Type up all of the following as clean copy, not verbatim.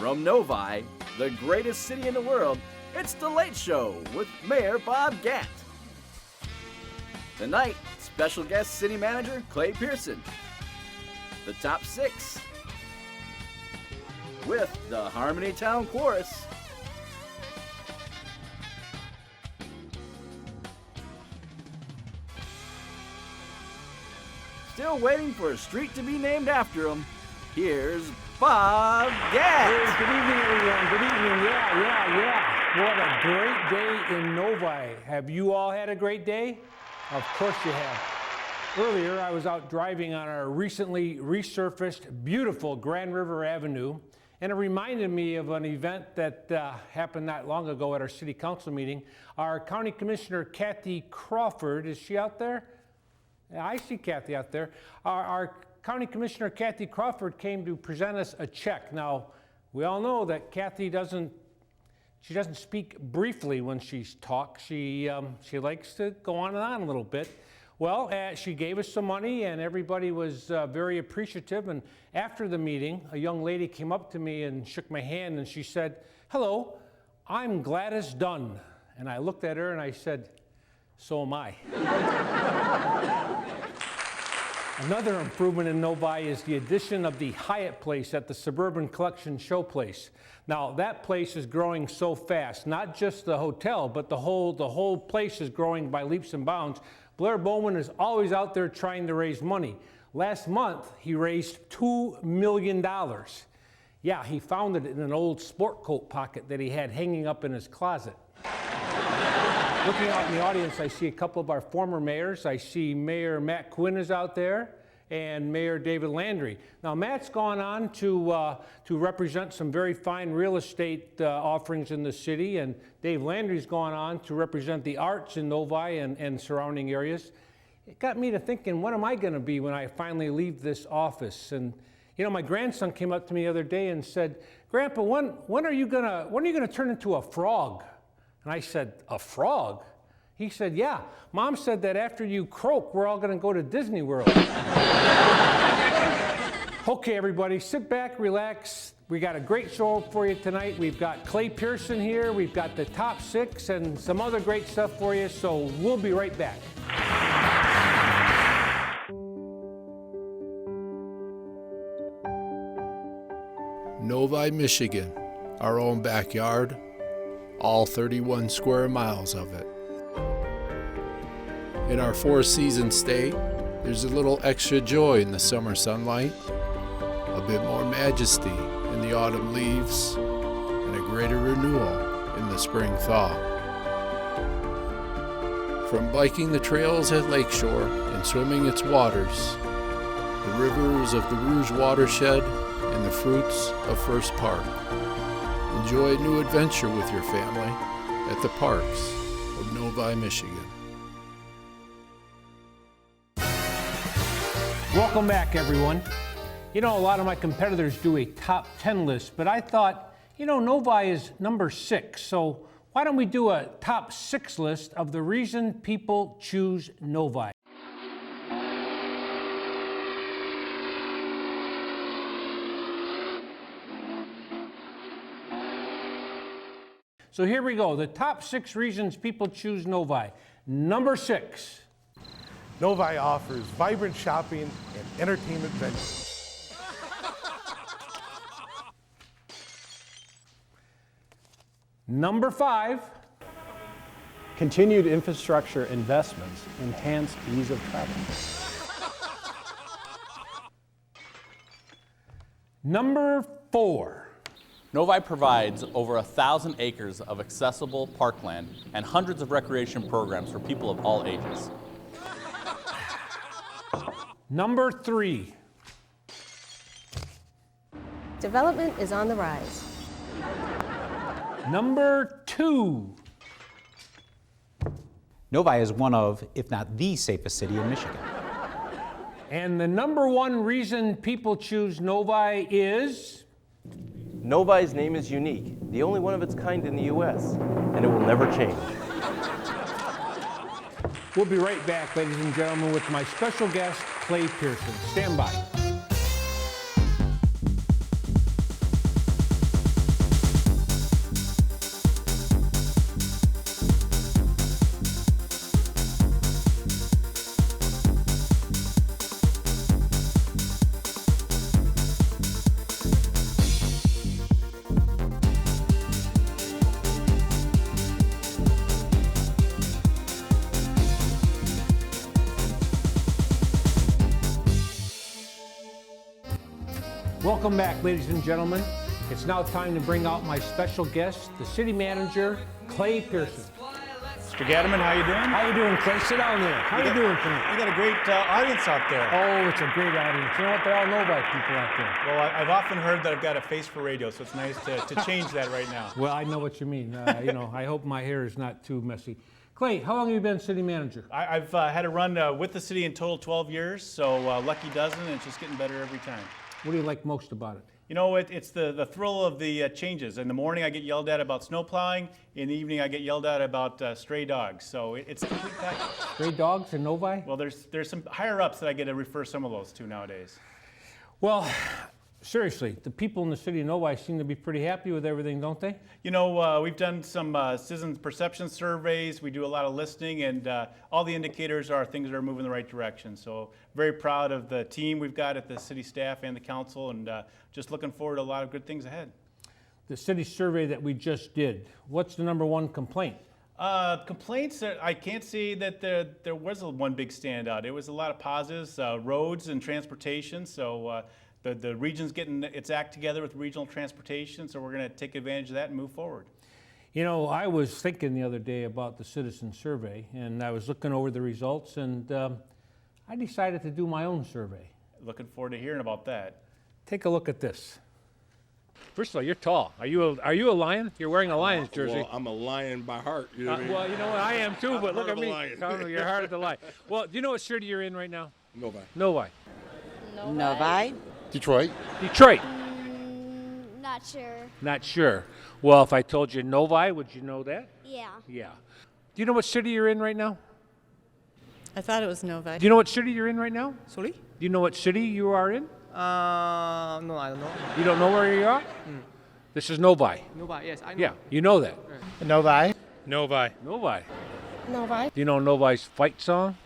From Novi, the greatest city in the world, it's The Late Show with Mayor Bob Gatt. Tonight, special guest city manager Clay Pearson. The top 6 with the Harmony Town Chorus. Still waiting for a street to be named after him. Here's Bob Gatt. Hey, good evening, everyone. Good evening. Yeah. What a great day in Novi. Have you all had a great day? Of course you have. Earlier, I was out driving on our recently resurfaced, beautiful Grand River Avenue, and it reminded me of an event that happened not long ago at our city council meeting. Our County Commissioner, Kathy Crawford, is she out there? Yeah, I see Kathy out there. Our County Commissioner, Kathy Crawford, came to present us a check. Now, we all know that Kathy doesn't speak briefly when she talks. She likes to go on and on a little bit. Well, she gave us some money, and everybody was very appreciative. And after the meeting, a young lady came up to me and shook my hand, and she said, "Hello, I'm Gladys Dunn." And I looked at her and I said, "So am I." Another improvement in Novi is the addition of the Hyatt Place at the Suburban Collection Showplace. Now, that place is growing so fast, not just the hotel, but the whole place is growing by leaps and bounds. Blair Bowman is always out there trying to raise money. Last month, he raised $2 million. Yeah, he found it in an old sport coat pocket that he had hanging up in his closet. Looking out in the audience, I see a couple of our former mayors. I see Mayor Matt Quinn is out there and Mayor David Landry. Now, Matt's gone on to represent some very fine real estate offerings in the city, and Dave Landry's gone on to represent the arts in Novi and surrounding areas. It got me to thinking, what am I going to be when I finally leave this office? And you know, my grandson came up to me the other day and said, "Grandpa, when are you gonna turn into a frog?" And I said, "A frog?" He said, "Yeah, Mom said that after you croak, we're all going to go to Disney World." Okay, everybody, sit back, relax. We got a great show for you tonight. We've got Clay Pearson here. We've got the top 6 and some other great stuff for you, so we'll be right back. Novi, Michigan, our own backyard. All 31 square miles of it. In our 4-season state, there's a little extra joy in the summer sunlight, a bit more majesty in the autumn leaves, and a greater renewal in the spring thaw. From biking the trails at Lakeshore and swimming its waters, the rivers of the Rouge watershed, and the fruits of First Park, enjoy a new adventure with your family at the parks of Novi, Michigan. Welcome back, everyone. You know, a lot of my competitors do a top 10 list, but I thought, you know, Novi is number 6, so why don't we do a top 6 list of the reason people choose Novi? So here we go, the top 6 reasons people choose Novi. Number 6. Novi offers vibrant shopping and entertainment venues. Number 5. Continued infrastructure investments enhance ease of travel. Number 4. Novi provides over 1,000 acres of accessible parkland and hundreds of recreation programs for people of all ages. Number 3. Development is on the rise. Number 2. Novi is one of, if not the safest city in Michigan. And the number 1 reason people choose Novi is? Novi's name is unique, the only one of its kind in the U.S., and it will never change. We'll be right back, ladies and gentlemen, with my special guest, Clay Pearson. Stand by. Welcome back, ladies and gentlemen. It's now time to bring out my special guest, the city manager, Clay Pearson. Mr. Gatterman, how you doing? How you doing, Clay? Sit down there. How you doing tonight? You got a great audience out there. Oh, it's a great audience. You know what? They all know about people out there. Well, I've often heard that I've got a face for radio, so it's nice to change that right now. Well, I know what you mean. You know, I hope my hair is not too messy. Clay, how long have you been city manager? I've had a run with the city in total 12 years, so lucky dozen, and it's just getting better every time. What do you like most about it? You know, it's the thrill of the changes. In the morning, I get yelled at about snow plowing. In the evening, I get yelled at about stray dogs. So it's a complete package. Stray dogs in Novi? Well, there's some higher ups that I get to refer some of those to nowadays. Well, seriously, the people in the city of Novi seem to be pretty happy with everything, don't they? You know, we've done some citizen perception surveys. We do a lot of listening, and all the indicators are things that are moving in the right direction. So very proud of the team we've got at the city staff and the council, and just looking forward to a lot of good things ahead. The city survey that we just did, what's the number one complaint? Complaints, I can't say that there was one big standout. It was a lot of positives, roads and transportation. So the region's getting its act together with regional transportation, so we're going to take advantage of that and move forward. You know, I was thinking the other day about the citizen survey, and I was looking over the results, and I decided to do my own survey. Looking forward to hearing about that. Take a look at this. First of all, you're tall. Are you a lion? You're wearing a Lion's jersey. Well, I'm a lion by heart. You know what I mean? Well, you know what? I am too, but look at me. You're hard at the lion. Well, do you know what city you're in right now? Novi. Novi. Novi. Detroit. Detroit. Not sure. Not sure. Well, if I told you Novi, would you know that? Yeah. Yeah. Do you know what city you're in right now? I thought it was Novi. Do you know what city you're in right now? Sorry? Do you know what city you are in? No, I don't know. You don't know where you are? This is Novi. Novi, yes, I know. Yeah, you know that. Novi. Novi. Novi. Novi. Do you know Novi's fight song?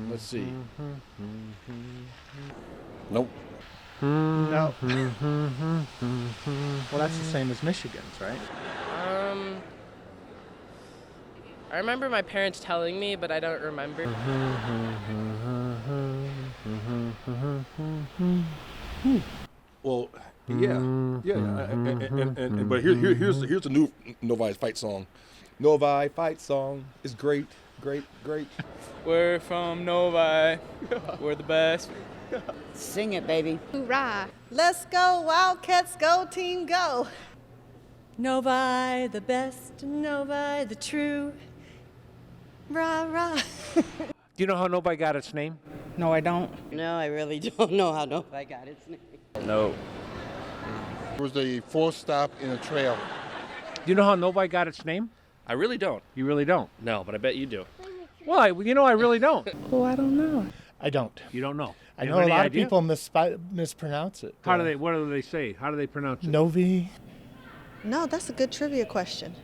Let's see. Nope. No. Well, that's the same as Michigan's, right? I remember my parents telling me, but I don't remember. Well, yeah. But here's the new Novi's fight song. Novi fight song is great. We're from Novi. We're the best. Sing it, baby. Hoorah. Let's go, Wildcats, go, team, go. Novi, the best, Novi, the true. Rah, rah. Do you know how Novi got its name? No, I don't. No, I really don't know how Novi got its name. No. It was the fourth stop in a trail. Do you know how Novi got its name? I really don't. You really don't? No, but I bet you do. Well, I really don't. Oh, I don't know. I don't. You don't know? I You know have a any lot idea? of people mispronounce it. What do they say? How do they pronounce it? Novi. No, that's a good trivia question.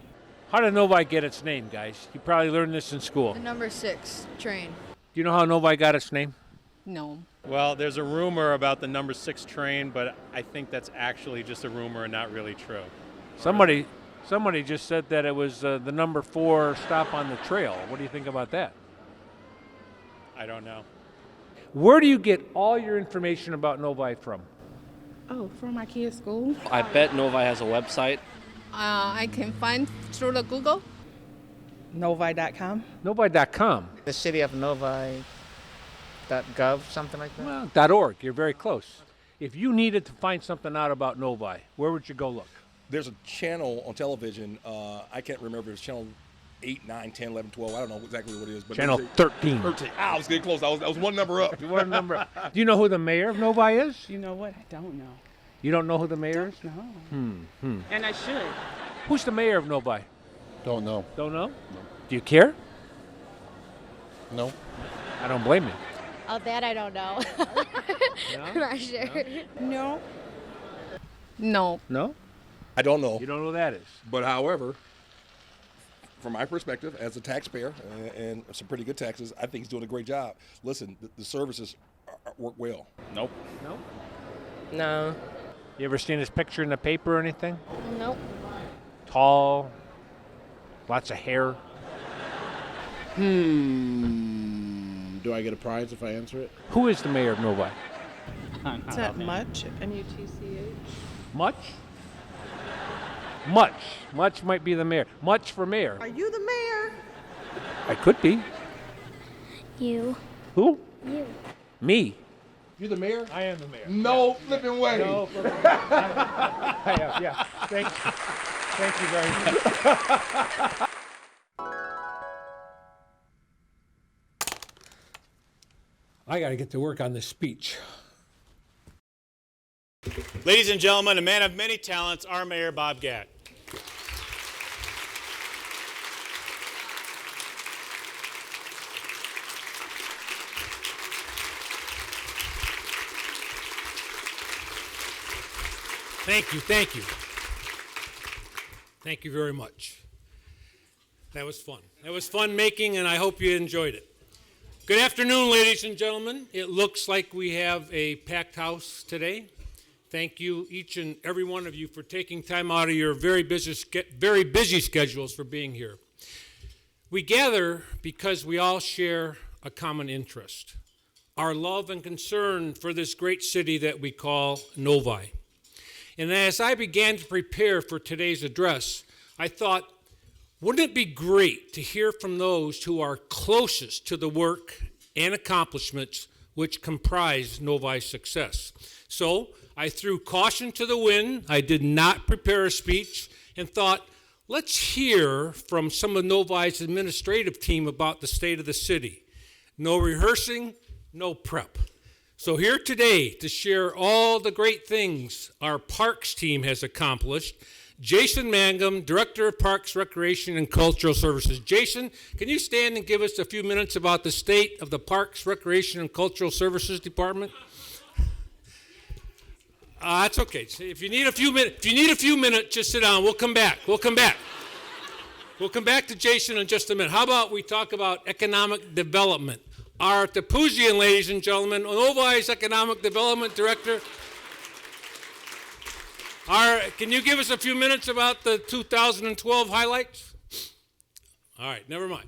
How did Novi get its name, guys? You probably learned this in school. The number 6 train. Do you know how Novi got its name? No. Well, there's a rumor about the number 6 train, but I think that's actually just a rumor and not really true. Somebody just said that it was the number 4 stop on the trail. What do you think about that? I don't know. Where do you get all your information about Novi from? Oh, from my kids' school. I bet Novi has a website. I can find through the Google. Novi.com. Novi.com. The city of Novi.gov, something like that? Well, .org. You're very close. If you needed to find something out about Novi, where would you go look? There's a channel on television. I can't remember. It's channel 8, 9, 10, 11, 12. I don't know exactly what it is. But Channel 13. 13. I was getting close. I was one number up. One number up. Do you know who the mayor of Novi is? You know what? I don't know. You don't know who the mayor is? No. And I should. Who's the mayor of Novi? Don't know. Don't know? No. Do you care? No. I don't blame you. Oh, that I don't know. No? Not sure. No. No. No? I don't know. You don't know who that is? But however, from my perspective as a taxpayer and some pretty good taxes, I think he's doing a great job. Listen, the services work well. Nope. No? No. You ever seen his picture in the paper or anything? Nope. Tall, lots of hair. Do I get a prize if I answer it? Who is the mayor of Novi? Is that much? M-U-T-C-H? Much? Much. Much might be the mayor. Much for mayor. Are you the mayor? I could be. You. Who? You. Me. You're the mayor? I am the mayor. No flipping way. No flipping way. I am, yeah. Thank you. Thank you very much. I got to get to work on this speech. Ladies and gentlemen, a man of many talents, our Mayor Bob Gatt. Thank you, thank you. Thank you very much. That was fun. That was fun making, and I hope you enjoyed it. Good afternoon, ladies and gentlemen. It looks like we have a packed house today. Thank you, each and every one of you, for taking time out of your very busy schedules for being here. We gather because we all share a common interest, our love and concern for this great city that we call Novi. And as I began to prepare for today's address, I thought, wouldn't it be great to hear from those who are closest to the work and accomplishments which comprise Novi's success? So I threw caution to the wind. I did not prepare a speech and thought, let's hear from some of Novi's administrative team about the state of the city. No rehearsing, no prep. So here today to share all the great things our Parks team has accomplished, Jason Mangum, Director of Parks, Recreation, and Cultural Services. Jason, can you stand and give us a few minutes about the state of the Parks, Recreation, and Cultural Services Department? That's okay. If you need a few minutes, just sit down. We'll come back. We'll come back to Jason in just a minute. How about we talk about economic development? Our Tapuzian, ladies and gentlemen, Novi's Economic Development Director. Can you give us a few minutes about the 2012 highlights? All right, never mind.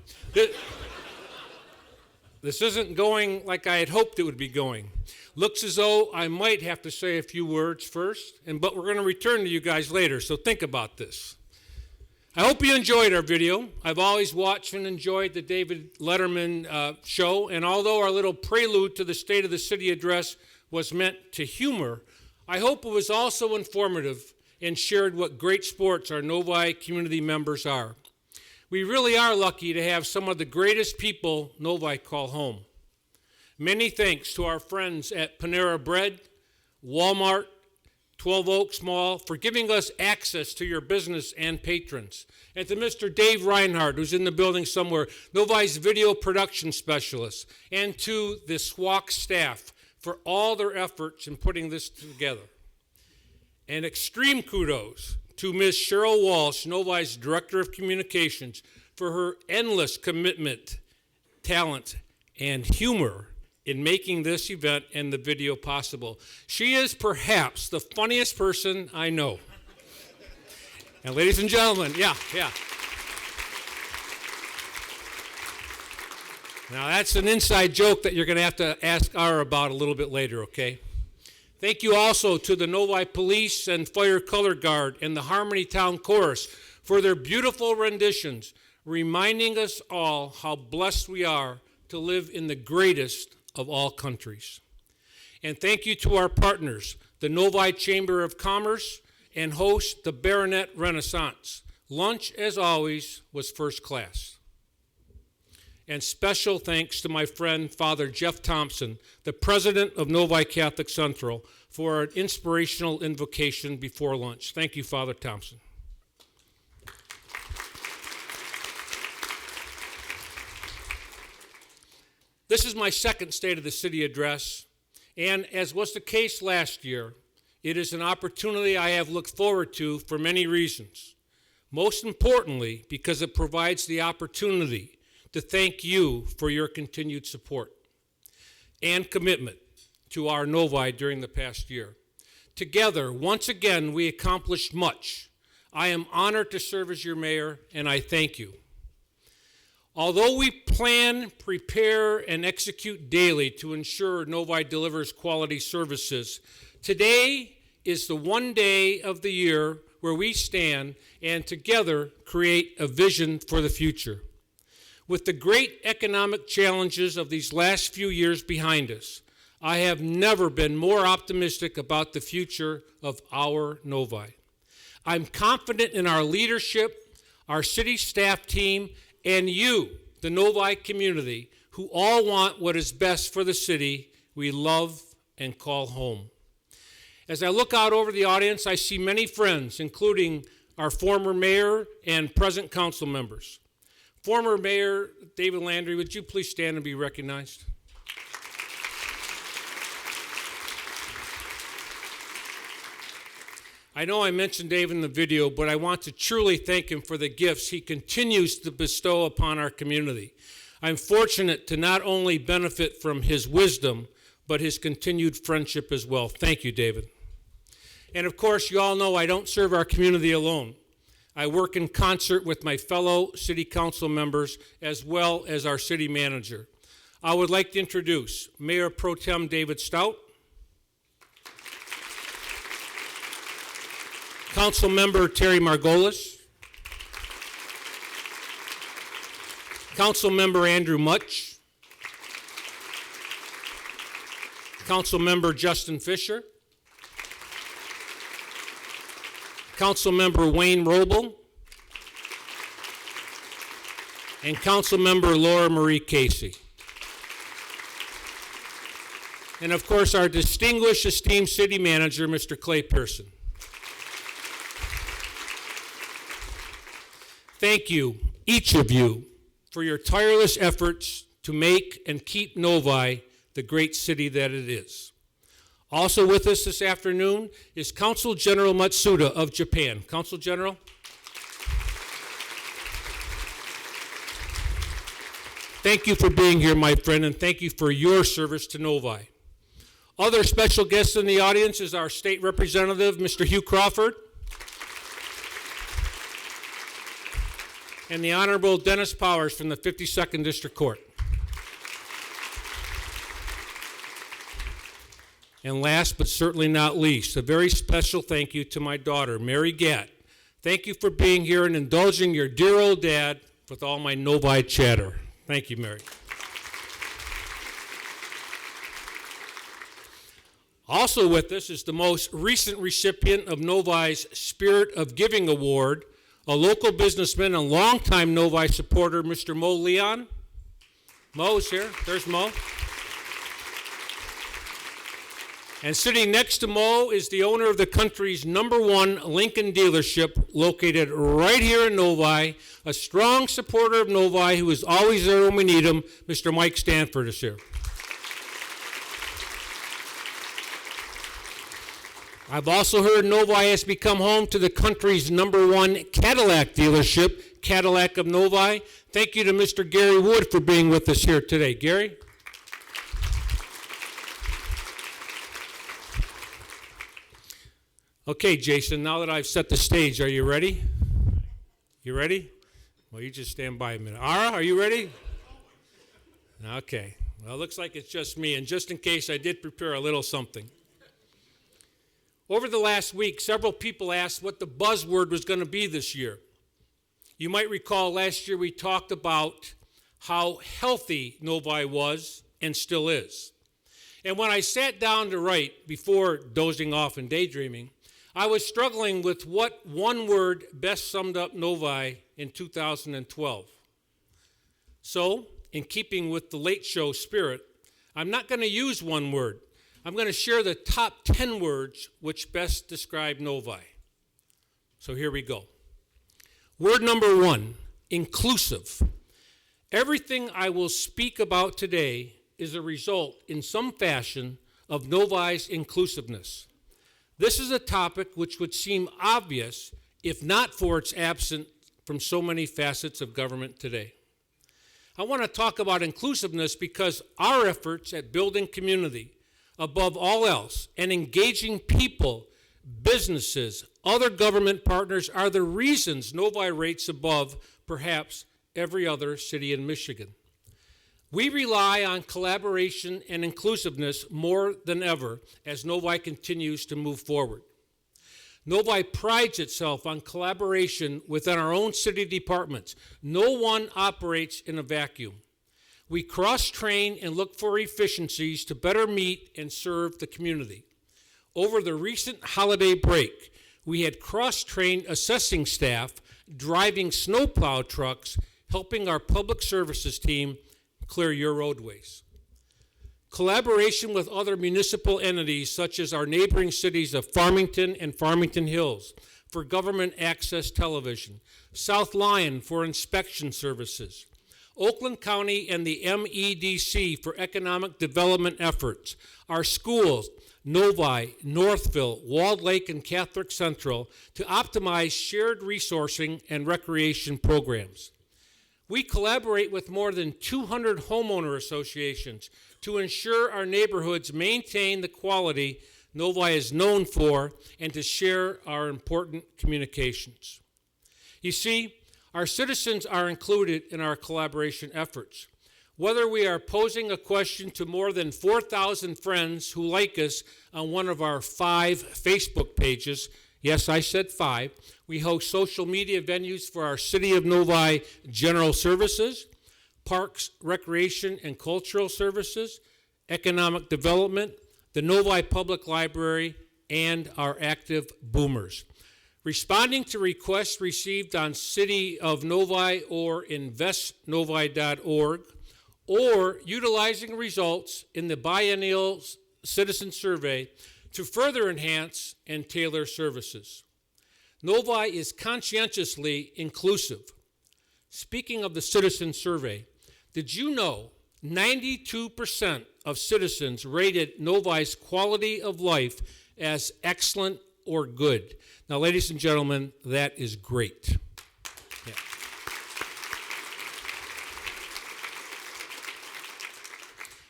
This isn't going like I had hoped it would be going. Looks as though I might have to say a few words first, but we're going to return to you guys later, so think about this. I hope you enjoyed our video. I've always watched and enjoyed the David Letterman show, and although our little prelude to the State of the City address was meant to humor, I hope it was also informative and shared what great sports our Novi community members are. We really are lucky to have some of the greatest people Novi call home. Many thanks to our friends at Panera Bread, Walmart, 12 Oaks Mall for giving us access to your business and patrons. And to Mr. Dave Reinhardt, who's in the building somewhere, Novi's video production specialist, and to the SWAC staff for all their efforts in putting this together. And extreme kudos to Ms. Cheryl Walsh, Novi's Director of Communications, for her endless commitment, talent, and humor in making this event and the video possible. She is perhaps the funniest person I know. And ladies and gentlemen, yeah. Now that's an inside joke that you're going to have to ask Ara about a little bit later, okay? Thank you also to the Novi Police and Fire Color Guard and the Harmony Town Chorus for their beautiful renditions, reminding us all how blessed we are to live in the greatest of all countries. And thank you to our partners, the Novi Chamber of Commerce and host the Baronet Renaissance. Lunch, as always, was first class. And special thanks to my friend, Father Jeff Thompson, the president of Novi Catholic Central, for an inspirational invocation before lunch. Thank you, Father Thompson. This is my second State of the City address, and as was the case last year, it is an opportunity I have looked forward to for many reasons. Most importantly, because it provides the opportunity to thank you for your continued support and commitment to our Novi during the past year. Together, once again, we accomplished much. I am honored to serve as your mayor, and I thank you. Although we plan, prepare, and execute daily to ensure Novi delivers quality services, today is the one day of the year where we stand and together create a vision for the future. With the great economic challenges of these last few years behind us, I have never been more optimistic about the future of our Novi. I'm confident in our leadership, our city staff team, and you, the Novi community, who all want what is best for the city we love and call home. As I look out over the audience, I see many friends, including our former mayor and present council members. Former Mayor David Landry, would you please stand and be recognized? I know I mentioned Dave in the video, but I want to truly thank him for the gifts he continues to bestow upon our community. I'm fortunate to not only benefit from his wisdom, but his continued friendship as well. Thank you, David. And of course, you all know I don't serve our community alone. I work in concert with my fellow city council members as well as our city manager. I would like to introduce Mayor Pro Tem David Stout, Council Member Terry Margolis, Council Member Andrew Mutch, Council Member Justin Fisher, Council Member Wayne Roble, and Council Member Laura Marie Casey. And of course, our distinguished, esteemed city manager, Mr. Clay Pearson. Thank you, each of you, for your tireless efforts to make and keep Novi the great city that it is. Also with us this afternoon is Consul General Matsuda of Japan. Consul General. Thank you for being here, my friend, and thank you for your service to Novi. Other special guests in the audience is our state representative, Mr. Hugh Crawford, and the Honorable Dennis Powers from the 52nd District Court. And last but certainly not least, a very special thank you to my daughter, Mary Gatt. Thank you for being here and indulging your dear old dad with all my Novi chatter. Thank you, Mary. Also with us is the most recent recipient of Novi's Spirit of Giving Award, a local businessman and longtime Novi supporter, Mr. Mo Leon. Mo's here. There's Mo. And sitting next to Mo is the owner of the country's #1 Lincoln dealership located right here in Novi, a strong supporter of Novi who is always there when we need him. Mr. Mike Stanford is here. I've also heard Novi has become home to the country's #1 Cadillac dealership, Cadillac of Novi. Thank you to Mr. Gary Wood for being with us here today. Gary? Okay, Jason, now that I've set the stage, are you ready? You ready? Well, you just stand by a minute. Ara, are you ready? Okay. Well, it looks like it's just me, and just in case, I did prepare a little something. Over the last week, several people asked what the buzzword was going to be this year. You might recall last year we talked about how healthy Novi was and still is. And when I sat down to write, before dozing off and daydreaming, I was struggling with what one word best summed up Novi in 2012. So, in keeping with the late show spirit, I'm not going to use one word. I'm going to share the top 10 words which best describe Novi. So here we go. Word number 1, inclusive. Everything I will speak about today is a result, in some fashion, of Novi's inclusiveness. This is a topic which would seem obvious if not for its absence from so many facets of government today. I want to talk about inclusiveness because our efforts at building community, above all else, and engaging people, businesses, other government partners are the reasons Novi rates above perhaps every other city in Michigan. We rely on collaboration and inclusiveness more than ever as Novi continues to move forward. Novi prides itself on collaboration within our own city departments. No one operates in a vacuum. We cross-train and look for efficiencies to better meet and serve the community. Over the recent holiday break, we had cross-trained assessing staff driving snowplow trucks, helping our public services team clear your roadways. Collaboration with other municipal entities such as our neighboring cities of Farmington and Farmington Hills for government access television, South Lyon for inspection services, Oakland County and the MEDC for economic development efforts, our schools, Novi, Northville, Walled Lake, and Catholic Central to optimize shared resourcing and recreation programs. We collaborate with more than 200 homeowner associations to ensure our neighborhoods maintain the quality Novi is known for and to share our important communications. You see, our citizens are included in our collaboration efforts. Whether we are posing a question to more than 4,000 friends who like us on one of our 5 Facebook pages, yes, I said 5, we host social media venues for our City of Novi General Services, Parks, Recreation, and Cultural Services, Economic Development, the Novi Public Library, and our active boomers. Responding to requests received on City of Novi or investnovi.org, or utilizing results in the biennial citizen survey to further enhance and tailor services. Novi is conscientiously inclusive. Speaking of the citizen survey, did you know 92% of citizens rated Novi's quality of life as excellent or good? Now, ladies and gentlemen, that is great. Yeah.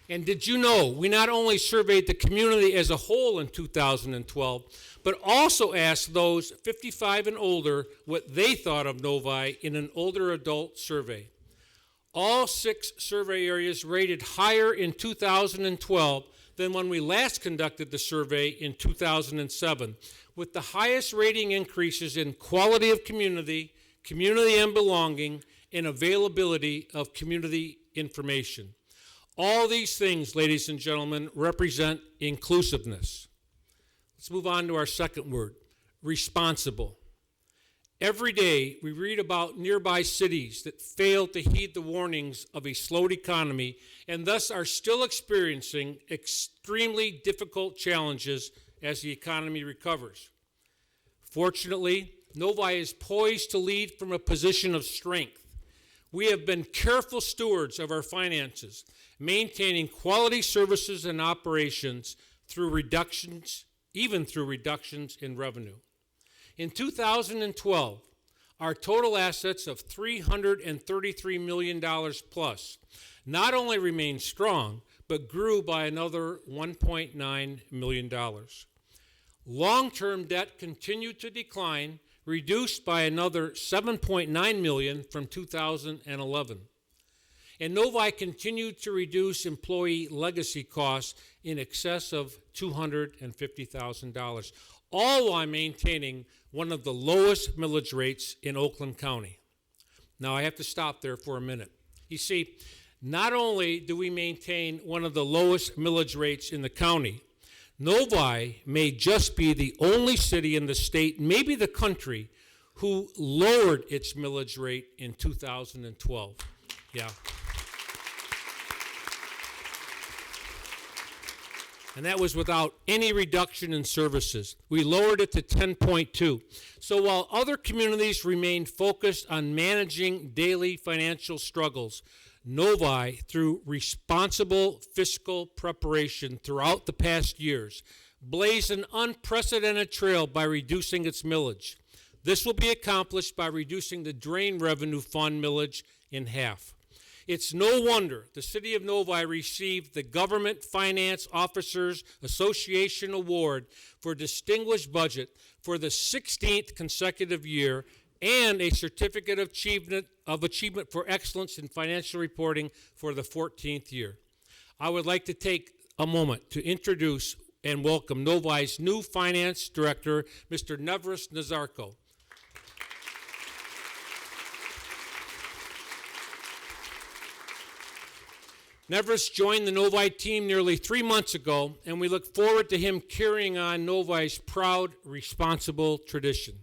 And did you know we not only surveyed the community as a whole in 2012, but also asked those 55 and older what they thought of Novi in an older adult survey. All 6 survey areas rated higher in 2012 than when we last conducted the survey in 2007, with the highest rating increases in quality of community, community and belonging, and availability of community information. All these things, ladies and gentlemen, represent inclusiveness. Let's move on to our second word, responsible. Every day, we read about nearby cities that fail to heed the warnings of a slowed economy and thus are still experiencing extremely difficult challenges as the economy recovers. Fortunately, Novi is poised to lead from a position of strength. We have been careful stewards of our finances, maintaining quality services and operations through reductions, even through reductions in revenue. In 2012, our total assets of $333 million plus not only remained strong, but grew by another $1.9 million. Long-term debt continued to decline, reduced by another $7.9 million from 2011. And Novi continued to reduce employee legacy costs in excess of $250,000, all while maintaining one of the lowest millage rates in Oakland County. Now, I have to stop there for a minute. You see, not only do we maintain one of the lowest millage rates in the county, Novi may just be the only city in the state, maybe the country, who lowered its millage rate in 2012. Yeah. And that was without any reduction in services. We lowered it to 10.2. So while other communities remained focused on managing daily financial struggles, Novi, through responsible fiscal preparation throughout the past years, blazed an unprecedented trail by reducing its millage. This will be accomplished by reducing the drain revenue fund millage in half. It's no wonder the City of Novi received the Government Finance Officers Association Award for Distinguished Budget for the 16th consecutive year and a Certificate of Achievement for Excellence in Financial Reporting for the 14th year. I would like to take a moment to introduce and welcome Novi's new Finance Director, Mr. Nevris Nazarko. Nevris joined the Novi team nearly 3 months ago, and we look forward to him carrying on Novi's proud, responsible tradition.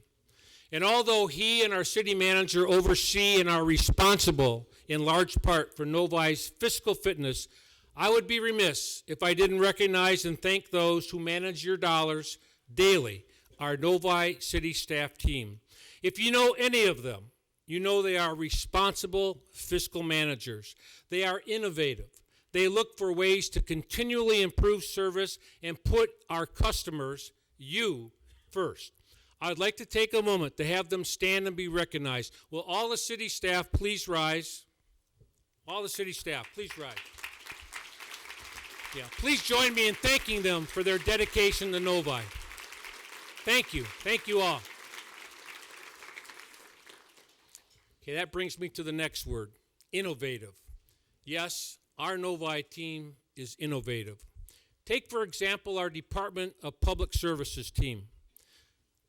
And although he and our city manager oversee and are responsible in large part for Novi's fiscal fitness, I would be remiss if I didn't recognize and thank those who manage your dollars daily, our Novi city staff team. If you know any of them, you know they are responsible fiscal managers. They are innovative. They look for ways to continually improve service and put our customers, you, first. I'd like to take a moment to have them stand and be recognized. Will all the city staff please rise? All the city staff, please rise. Yeah, please join me in thanking them for their dedication to Novi. Thank you. Thank you all. Okay, that brings me to the next word, innovative. Yes, our Novi team is innovative. Take, for example, our Department of Public Services team.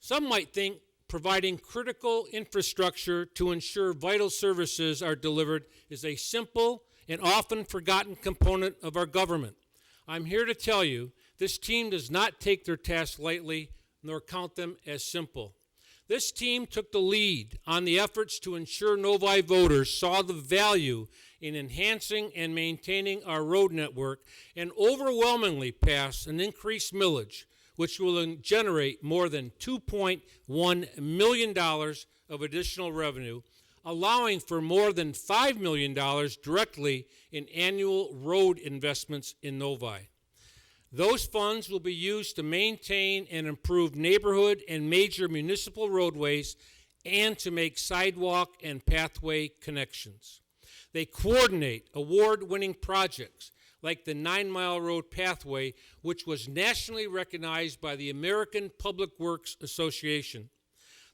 Some might think providing critical infrastructure to ensure vital services are delivered is a simple and often forgotten component of our government. I'm here to tell you this team does not take their tasks lightly nor count them as simple. This team took the lead on the efforts to ensure Novi voters saw the value in enhancing and maintaining our road network and overwhelmingly passed an increased millage, which will generate more than $2.1 million of additional revenue, allowing for more than $5 million directly in annual road investments in Novi. Those funds will be used to maintain and improve neighborhood and major municipal roadways and to make sidewalk and pathway connections. They coordinate award-winning projects like the 9 Mile Road Pathway, which was nationally recognized by the American Public Works Association.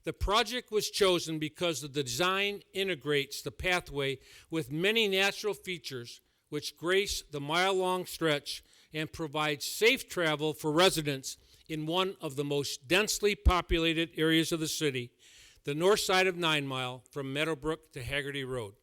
The project was chosen because the design integrates the pathway with many natural features which grace the mile-long stretch and provides safe travel for residents in one of the most densely populated areas of the city, the north side of 9 Mile from Meadowbrook to Haggerty Road.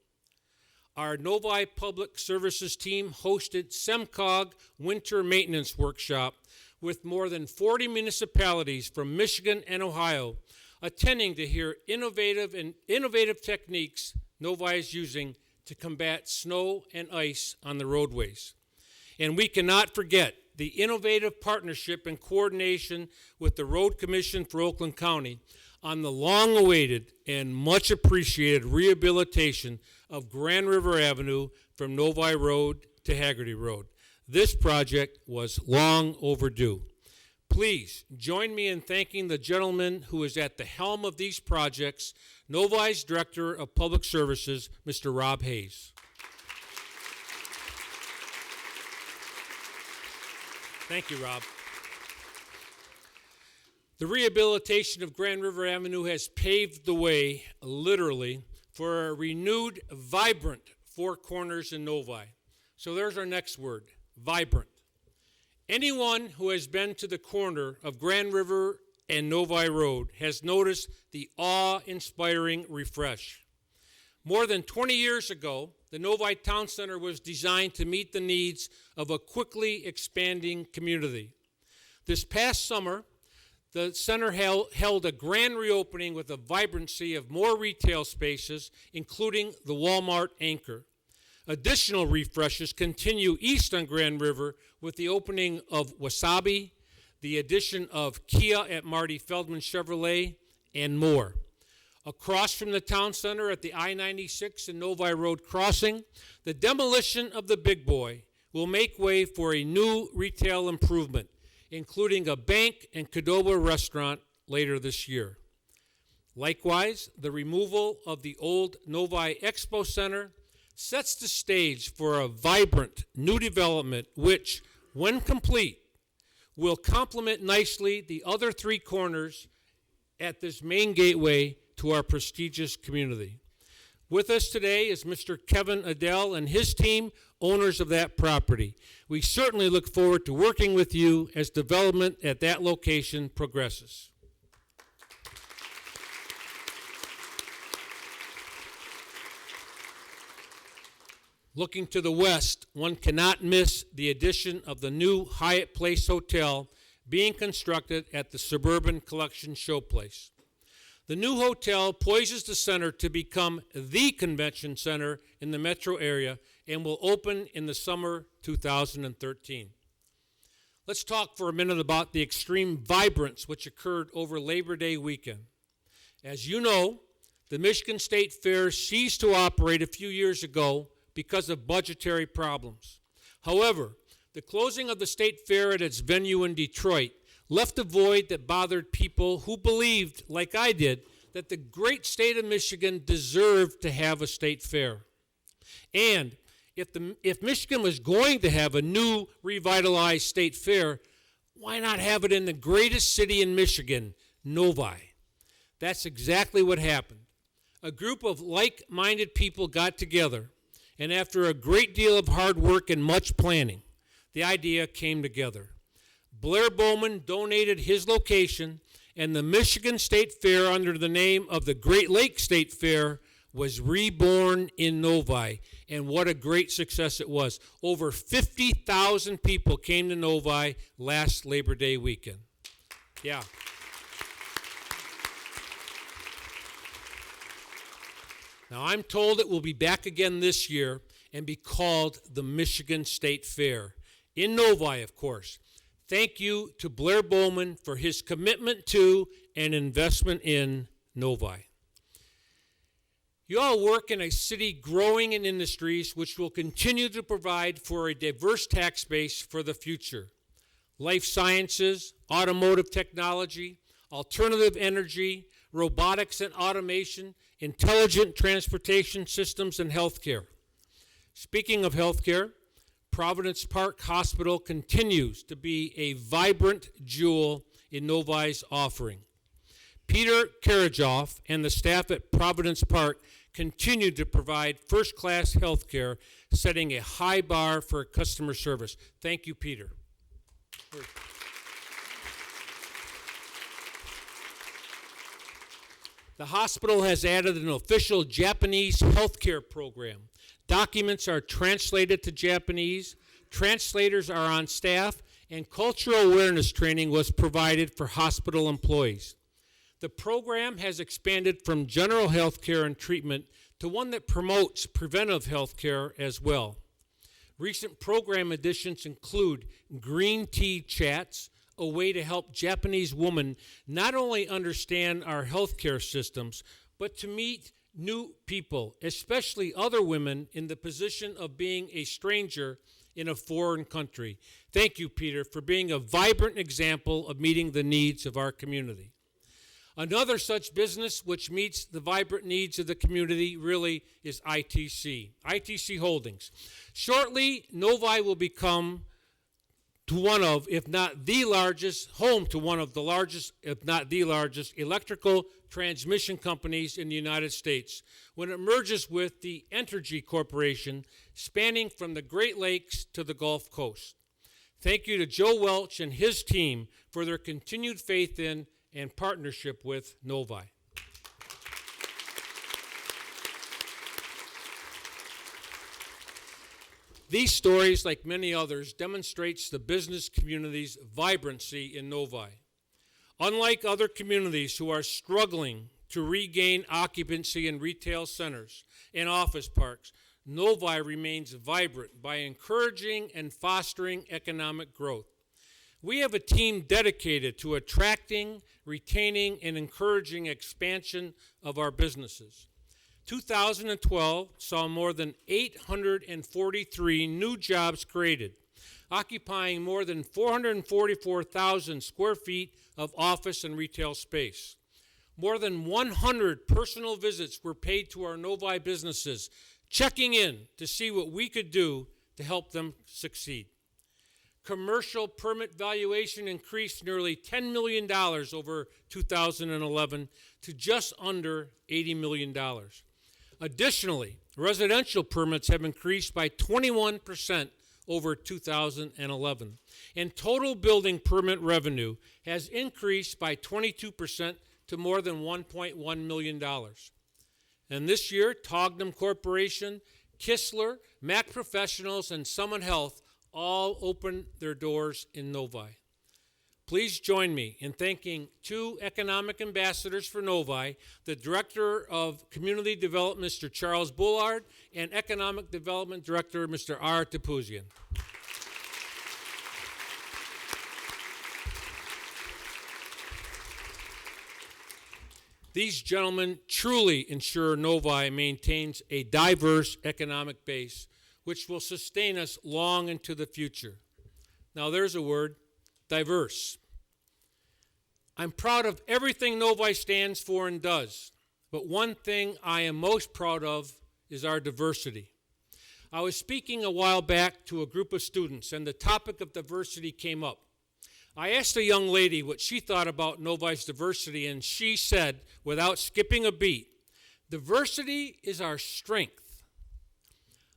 Our Novi Public Services team hosted SEMCOG Winter Maintenance Workshop with more than 40 municipalities from Michigan and Ohio attending to hear innovative techniques Novi is using to combat snow and ice on the roadways. And we cannot forget the innovative partnership and coordination with the Road Commission for Oakland County on the long-awaited and much-appreciated rehabilitation of Grand River Avenue from Novi Road to Haggerty Road. This project was long overdue. Please join me in thanking the gentleman who is at the helm of these projects, Novi's Director of Public Services, Mr. Rob Hayes. Thank you, Rob. The rehabilitation of Grand River Avenue has paved the way, literally, for a renewed, vibrant Four Corners in Novi. So there's our next word, vibrant. Anyone who has been to the corner of Grand River and Novi Road has noticed the awe-inspiring refresh. More than 20 years ago, the Novi Town Center was designed to meet the needs of a quickly expanding community. This past summer, the center held a grand reopening with a vibrancy of more retail spaces, including the Walmart anchor. Additional refreshes continue east on Grand River with the opening of Wasabi, the addition of Kia at Marty Feldman Chevrolet, and more. Across from the town center at the I-96 and Novi Road crossing, the demolition of the Big Boy will make way for a new retail improvement, including a bank and Qdoba restaurant later this year. Likewise, the removal of the old Novi Expo Center sets the stage for a vibrant new development which, when complete, will complement nicely the other three corners at this main gateway to our prestigious community. With us today is Mr. Kevin Adele and his team, owners of that property. We certainly look forward to working with you as development at that location progresses. Looking to the west, one cannot miss the addition of the new Hyatt Place Hotel being constructed at the Suburban Collection Showplace. The new hotel poises the center to become the convention center in the metro area and will open in the summer 2013. Let's talk for a minute about the extreme vibrance which occurred over Labor Day weekend. As you know, the Michigan State Fair ceased to operate a few years ago because of budgetary problems. However, the closing of the state fair at its venue in Detroit left a void that bothered people who believed, like I did, that the great state of Michigan deserved to have a state fair. And if Michigan was going to have a new revitalized state fair, why not have it in the greatest city in Michigan, Novi? That's exactly what happened. A group of like-minded people got together, and after a great deal of hard work and much planning, the idea came together. Blair Bowman donated his location, and the Michigan State Fair, under the name of the Great Lakes State Fair, was reborn in Novi. And what a great success it was. Over 50,000 people came to Novi last Labor Day weekend. Yeah. Now, I'm told it will be back again this year and be called the Michigan State Fair. In Novi, of course. Thank you to Blair Bowman for his commitment to and investment in Novi. You all work in a city growing in industries which will continue to provide for a diverse tax base for the future. Life sciences, automotive technology, alternative energy, robotics and automation, intelligent transportation systems, and healthcare. Speaking of healthcare, Providence Park Hospital continues to be a vibrant jewel in Novi's offering. Peter Karajoff and the staff at Providence Park continue to provide first-class health care, setting a high bar for customer service. Thank you, Peter. The hospital has added an official Japanese healthcare program. Documents are translated to Japanese, translators are on staff, and cultural awareness training was provided for hospital employees. The program has expanded from general health care and treatment to one that promotes preventive health care as well. Recent program additions include green tea chats, a way to help Japanese women not only understand our healthcare systems, but to meet new people, especially other women in the position of being a stranger in a foreign country. Thank you, Peter, for being a vibrant example of meeting the needs of our community. Another such business which meets the vibrant needs of the community really is ITC Holdings. Shortly, Novi will become one of, if not the largest, home to one of the largest, if not the largest, electrical transmission companies in the United States when it merges with the Entergy Corporation, spanning from the Great Lakes to the Gulf Coast. Thank you to Joe Welch and his team for their continued faith in and partnership with Novi. These stories, like many others, demonstrates the business community's vibrancy in Novi. Unlike other communities who are struggling to regain occupancy in retail centers and office parks, Novi remains vibrant by encouraging and fostering economic growth. We have a team dedicated to attracting, retaining, and encouraging expansion of our businesses. 2012 saw more than 843 new jobs created, occupying more than 444,000 square feet of office and retail space. More than 100 personal visits were paid to our Novi businesses, checking in to see what we could do to help them succeed. Commercial permit valuation increased nearly $10 million over 2011 to just under $80 million. Additionally, residential permits have increased by 21% over 2011, and total building permit revenue has increased by 22% to more than $1.1 million. And this year, Tognum Corporation, Kistler, Mac Professionals, and Summit Health all opened their doors in Novi. Please join me in thanking two economic ambassadors for Novi, the Director of Community Development, Mr. Charles Bullard, and Economic Development Director, Mr. R. Tapuzian. These gentlemen truly ensure Novi maintains a diverse economic base which will sustain us long into the future. Now there's a word, diverse. I'm proud of everything Novi stands for and does, but one thing I am most proud of is our diversity. I was speaking a while back to a group of students, and the topic of diversity came up. I asked a young lady what she thought about Novi's diversity, and she said, without skipping a beat, diversity is our strength.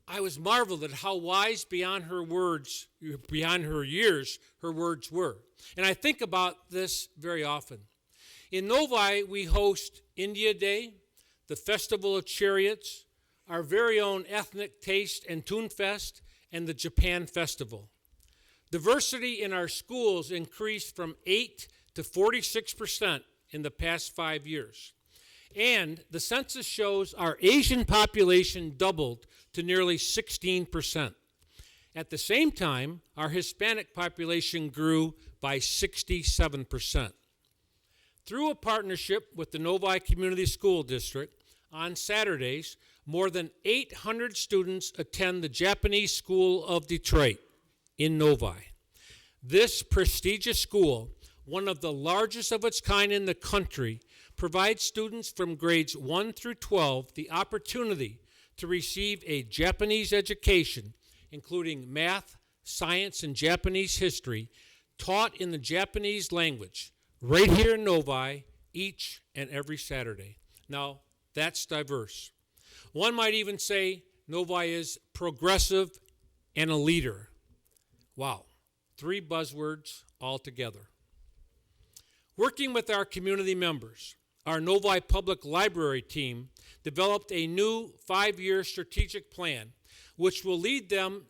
I was marveled at how wise beyond her years, her words were. And I think about this very often. In Novi, we host India Day, the Festival of Chariots, our very own Ethnic Taste and Tune Fest, and the Japan Festival. Diversity in our schools increased from 8 to 46% in the past 5 years. And the census shows our Asian population doubled to nearly 16%. At the same time, our Hispanic population grew by 67%. Through a partnership with the Novi Community School District, on Saturdays, more than 800 students attend the Japanese School of Detroit in Novi. This prestigious school, one of the largest of its kind in the country, provides students from grades 1 through 12 the opportunity to receive a Japanese education, including math, science, and Japanese history, taught in the Japanese language, right here in Novi, each and every Saturday. Now, that's diverse. One might even say Novi is progressive and a leader. Wow, 3 buzzwords all together. Working with our community members, our Novi Public Library team developed a new 5-year strategic plan which will lead them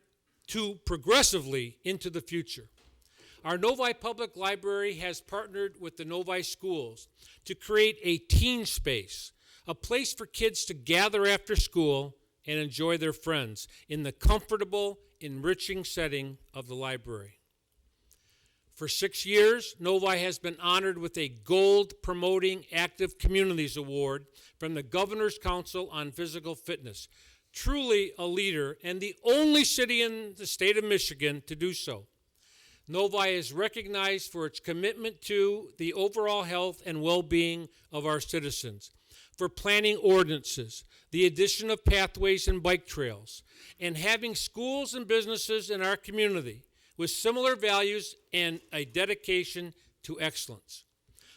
to progressively into the future. Our Novi Public Library has partnered with the Novi schools to create a teen space, a place for kids to gather after school and enjoy their friends in the comfortable, enriching setting of the library. For 6 years, Novi has been honored with a Gold Promoting Active Communities Award from the Governor's Council on Physical Fitness. Truly a leader and the only city in the state of Michigan to do so. Novi is recognized for its commitment to the overall health and well-being of our citizens, for planning ordinances, the addition of pathways and bike trails, and having schools and businesses in our community with similar values and a dedication to excellence.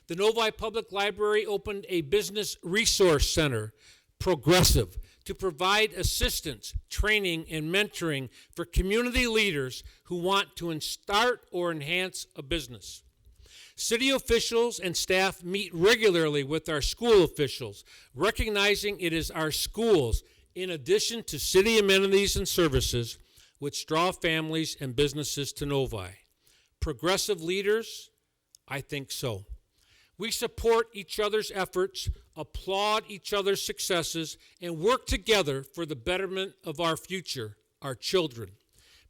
The Novi Public Library opened a business resource center, Progressive, to provide assistance, training, and mentoring for community leaders who want to start or enhance a business. City officials and staff meet regularly with our school officials, recognizing it is our schools, in addition to city amenities and services, which draw families and businesses to Novi. Progressive leaders? I think so. We support each other's efforts, applaud each other's successes, and work together for the betterment of our future, our children.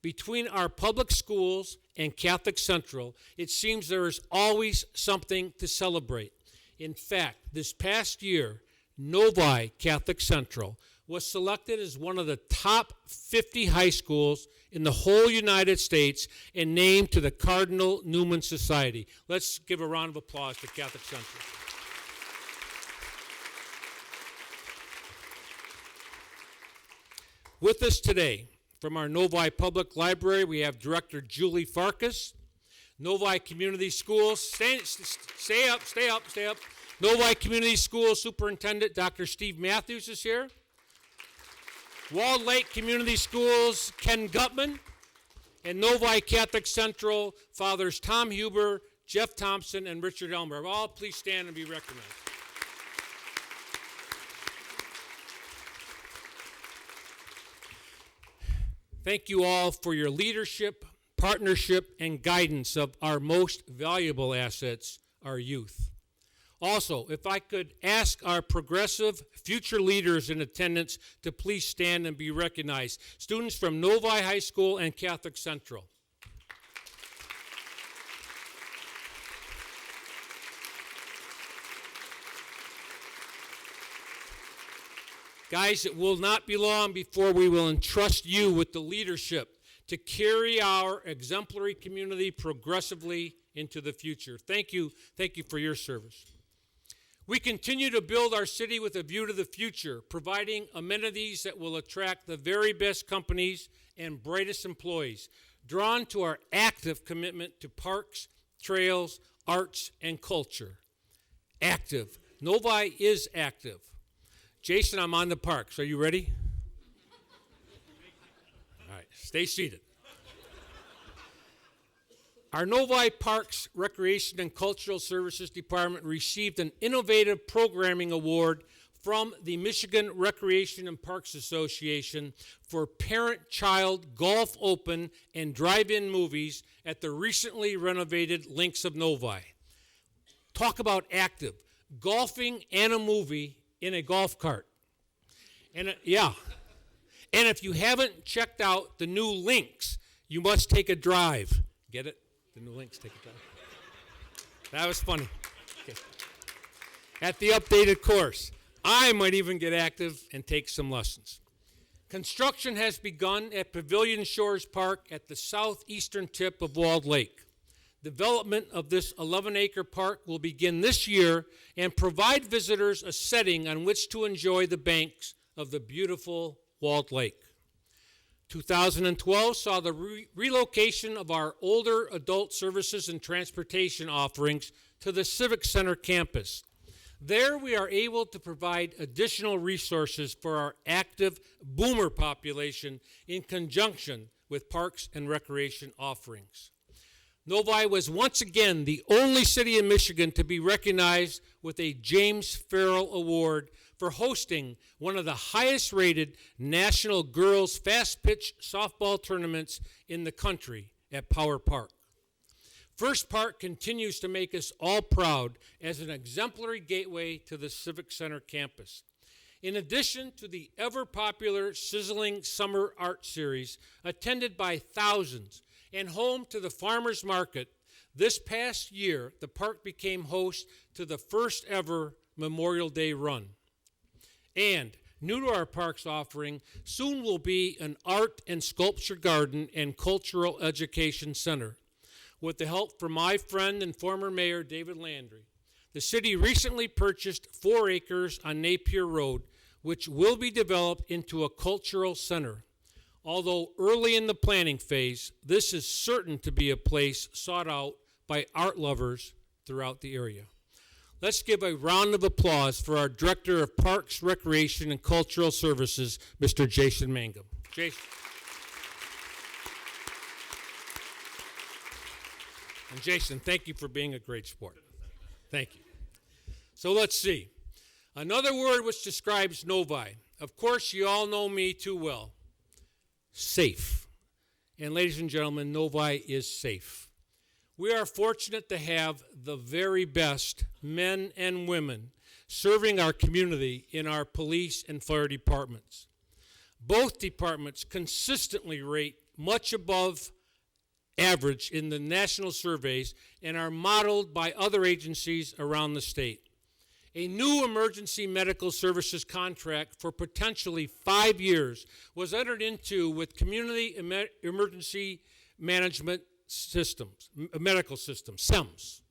Between our public schools and Catholic Central, it seems there is always something to celebrate. In fact, this past year, Novi Catholic Central was selected as one of the top 50 high schools in the whole United States and named to the Cardinal Newman Society. Let's give a round of applause to Catholic Central. With us today From our Novi Public Library, we have Director Julie Farkas. Novi Community Schools, stay up. Novi Community Schools Superintendent Dr. Steve Matthews is here. Walled Lake Community Schools, Ken Gutman. And Novi Catholic Central, Fathers Tom Huber, Jeff Thompson, and Richard Elmer. All please stand and be recognized. Thank you all for your leadership, partnership, and guidance of our most valuable assets, our youth. Also, if I could ask our progressive future leaders in attendance to please stand and be recognized. Students from Novi High School and Catholic Central. Guys, it will not be long before we will entrust you with the leadership to carry our exemplary community progressively into the future. Thank you for your service. We continue to build our city with a view to the future, providing amenities that will attract the very best companies and brightest employees, drawn to our active commitment to parks, trails, arts, and culture. Active. Novi is active. Jason, I'm on the parks. Are you ready? All right, stay seated. Our Novi Parks, Recreation, and Cultural Services Department received an Innovative Programming Award from the Michigan Recreation and Parks Association for Parent-Child Golf Open and Drive-In movies at the recently renovated Links of Novi. Talk about active. Golfing and a movie in a golf cart. And yeah. And if you haven't checked out the new Links, you must take a drive. Get it? The new Links, take a drive. That was funny. Okay. At the updated course, I might even get active and take some lessons. Construction has begun at Pavilion Shores Park at the southeastern tip of Walled Lake. Development of this 11-acre park will begin this year and provide visitors a setting on which to enjoy the banks of the beautiful Walled Lake. 2012 saw the relocation of our older adult services and transportation offerings to the Civic Center campus. There we are able to provide additional resources for our active boomer population in conjunction with parks and recreation offerings. Novi was once again the only city in Michigan to be recognized with a James Farrell Award for hosting one of the highest rated national girls fast pitch softball tournaments in the country at Power Park. First Park continues to make us all proud as an exemplary gateway to the Civic Center campus. In addition to the ever popular sizzling summer art series attended by thousands and home to the farmers market, this past year the park became host to the first ever Memorial Day run. And new to our parks offering, soon will be an art and sculpture garden and cultural education center. With the help from my friend and former mayor, David Landry, the city recently purchased 4 acres on Napier Road, which will be developed into a cultural center. Although early in the planning phase, this is certain to be a place sought out by art lovers throughout the area. Let's give a round of applause for our Director of Parks, Recreation, and Cultural Services, Mr. Jason Mangum. Jason. And Jason, thank you for being a great sport. Thank you. So let's see. Another word which describes Novi. Of course, you all know me too well. Safe. And ladies and gentlemen, Novi is safe. We are fortunate to have the very best men and women serving our community in our police and fire departments. Both departments consistently rate much above average in the national surveys and are modeled by other agencies around the state. A new emergency medical services contract for potentially 5 years was entered into with Community Emergency Management Systems, Medical Systems, SEMS,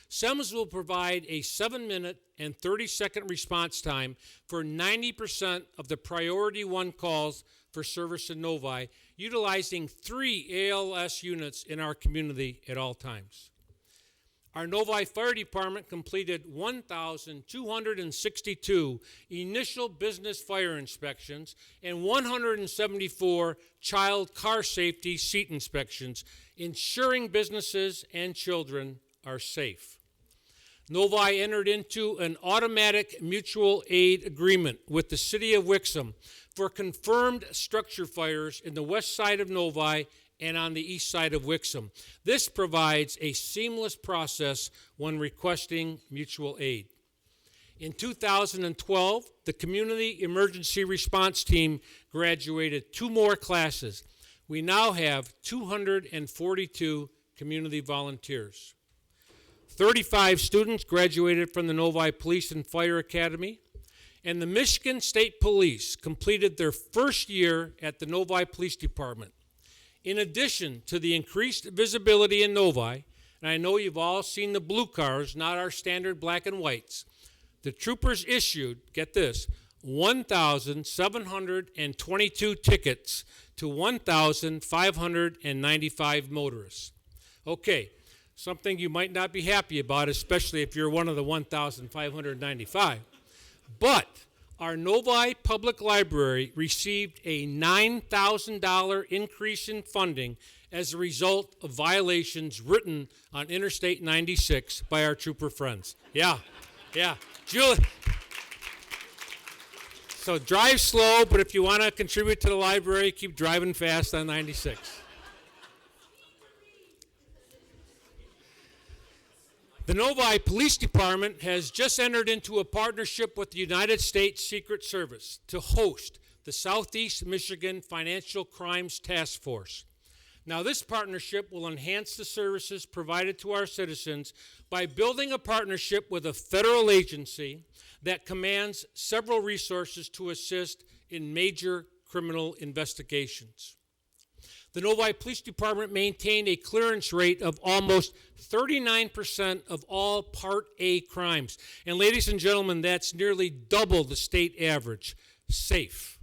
SEMS will provide a 7-minute and 30-second response time for 90% of the Priority 1 calls for service in Novi, utilizing 3 ALS units in our community at all times. Our Novi Fire Department completed 1,262 initial business fire inspections and 174 child car safety seat inspections, ensuring businesses and children are safe. Novi entered into an automatic mutual aid agreement with the City of Wixom for confirmed structure fires in the west side of Novi and on the east side of Wixom. This provides a seamless process when requesting mutual aid. In 2012, the Community Emergency Response Team graduated 2 more classes. We now have 242 community volunteers. 35 students graduated from the Novi Police and Fire Academy, and the Michigan State Police completed their first year at the Novi Police Department. In addition to the increased visibility in Novi, and I know you've all seen the blue cars, not our standard black and whites, the troopers issued, get this, 1,722 tickets to 1,595 motorists. Okay, something you might not be happy about, especially if you're one of the 1,595. But our Novi Public Library received a $9,000 increase in funding as a result of violations written on Interstate 96 by our trooper friends. Yeah. Julie. So drive slow, but if you want to contribute to the library, keep driving fast on 96. The Novi Police Department has just entered into a partnership with the United States Secret Service to host the Southeast Michigan Financial Crimes Task Force. Now, this partnership will enhance the services provided to our citizens by building a partnership with a federal agency that commands several resources to assist in major criminal investigations. The Novi Police Department maintained a clearance rate of almost 39% of all Part A crimes. And ladies and gentlemen, that's nearly double the state average. Safe.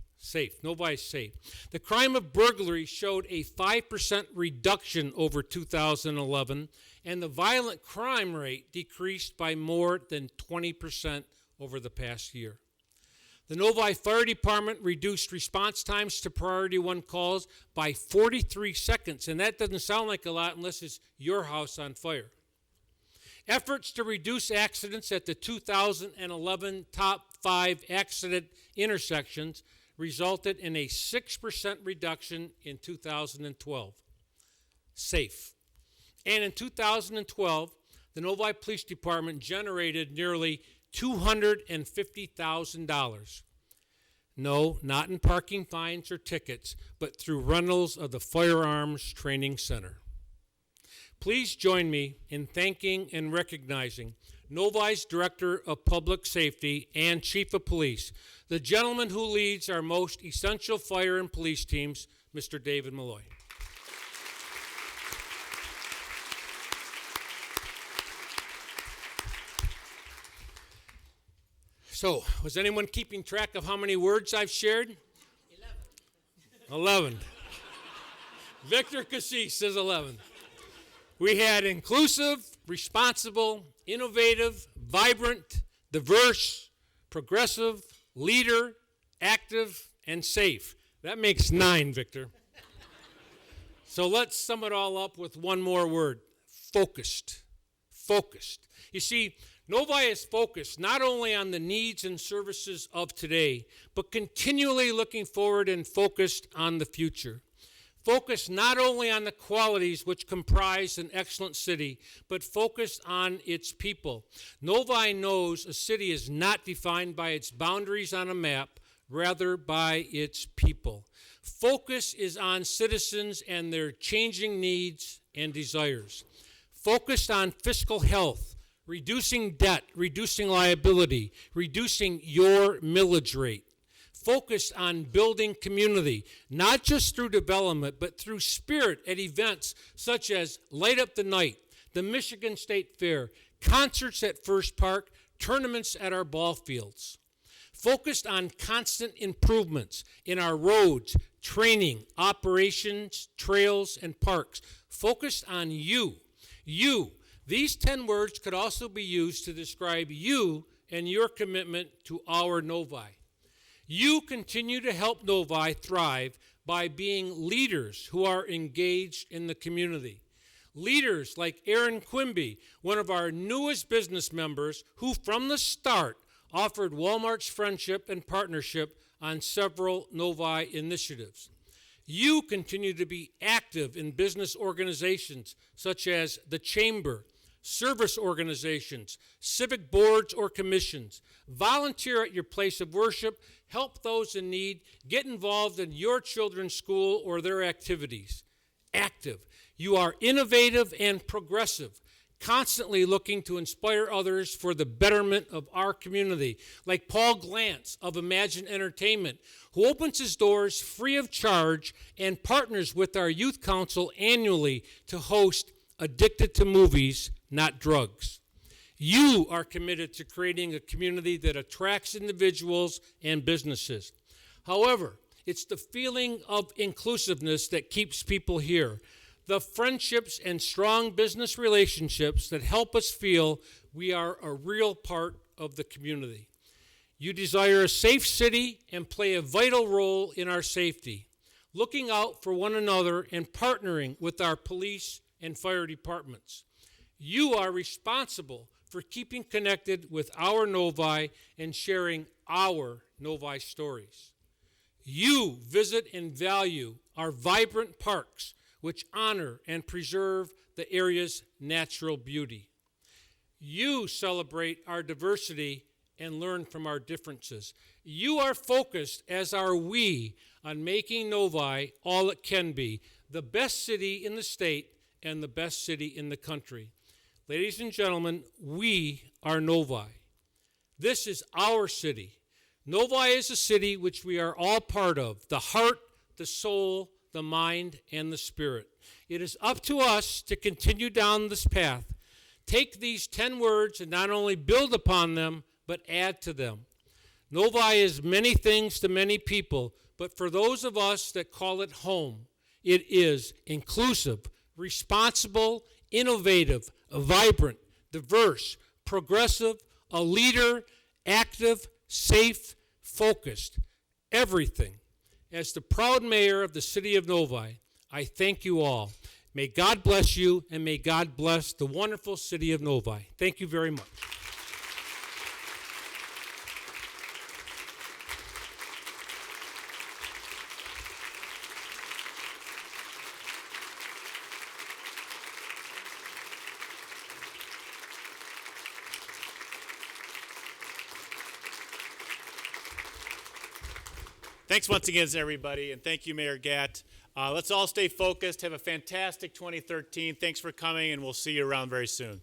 Novi's safe. The crime of burglary showed a 5% reduction over 2011, and the violent crime rate decreased by more than 20% over the past year. The Novi Fire Department reduced response times to Priority 1 calls by 43 seconds, and that doesn't sound like a lot unless it's your house on fire. Efforts to reduce accidents at the 2011 top 5 accident intersections resulted in a 6% reduction in 2012. Safe. And in 2012, the Novi Police Department generated nearly $250,000. No, not in parking fines or tickets, but through rentals of the Firearms Training Center. Please join me in thanking and recognizing Novi's Director of Public Safety and Chief of Police, the gentleman who leads our most essential fire and police teams, Mr. David Malloy. So, was anyone keeping track of how many words I've shared? 11. Victor Cassis says 11. We had inclusive, responsible, innovative, vibrant, diverse, progressive, leader, active, and safe. That makes 9, Victor. So let's sum it all up with one more word: focused. Focused. You see, Novi is focused not only on the needs and services of today, but continually looking forward and focused on the future. Focused not only on the qualities which comprise an excellent city, but focused on its people. Novi knows a city is not defined by its boundaries on a map, rather by its people. Focus is on citizens and their changing needs and desires. Focused on fiscal health, reducing debt, reducing liability, reducing your millage rate. Focused on building community, not just through development, but through spirit at events such as Light Up the Night, the Michigan State Fair, concerts at First Park, tournaments at our ball fields. Focused on constant improvements in our roads, training, operations, trails, and parks. Focused on you. You. These 10 words could also be used to describe you and your commitment to our Novi. You continue to help Novi thrive by being leaders who are engaged in the community. Leaders like Aaron Quimby, one of our newest business members, who from the start offered Walmart's friendship and partnership on several Novi initiatives. You continue to be active in business organizations such as the Chamber, service organizations, civic boards or commissions. Volunteer at your place of worship, help those in need, get involved in your children's school or their activities. Active. You are innovative and progressive, constantly looking to inspire others for the betterment of our community, like Paul Glantz of Imagine Entertainment, who opens his doors free of charge and partners with our youth council annually to host Addicted to Movies, Not Drugs. You are committed to creating a community that attracts individuals and businesses. However, it's the feeling of inclusiveness that keeps people here. The friendships and strong business relationships that help us feel we are a real part of the community. You desire a safe city and play a vital role in our safety, looking out for one another and partnering with our police and fire departments. You are responsible for keeping connected with our Novi and sharing our Novi stories. You visit and value our vibrant parks, which honor and preserve the area's natural beauty. You celebrate our diversity and learn from our differences. You are focused, as are we, on making Novi all it can be, the best city in the state and the best city in the country. Ladies and gentlemen, we are Novi. This is our city. Novi is a city which we are all part of, the heart, the soul, the mind, and the spirit. It is up to us to continue down this path. Take these 10 words and not only build upon them, but add to them. Novi is many things to many people, but for those of us that call it home, it is inclusive, responsible, innovative, vibrant, diverse, progressive, a leader, active, safe, focused, everything. As the proud mayor of the city of Novi, I thank you all. May God bless you, and may God bless the wonderful city of Novi. Thank you very much. Thanks once again, everybody, and thank you, Mayor Gatt. Let's all stay focused. Have a fantastic 2013. Thanks for coming, and we'll see you around very soon.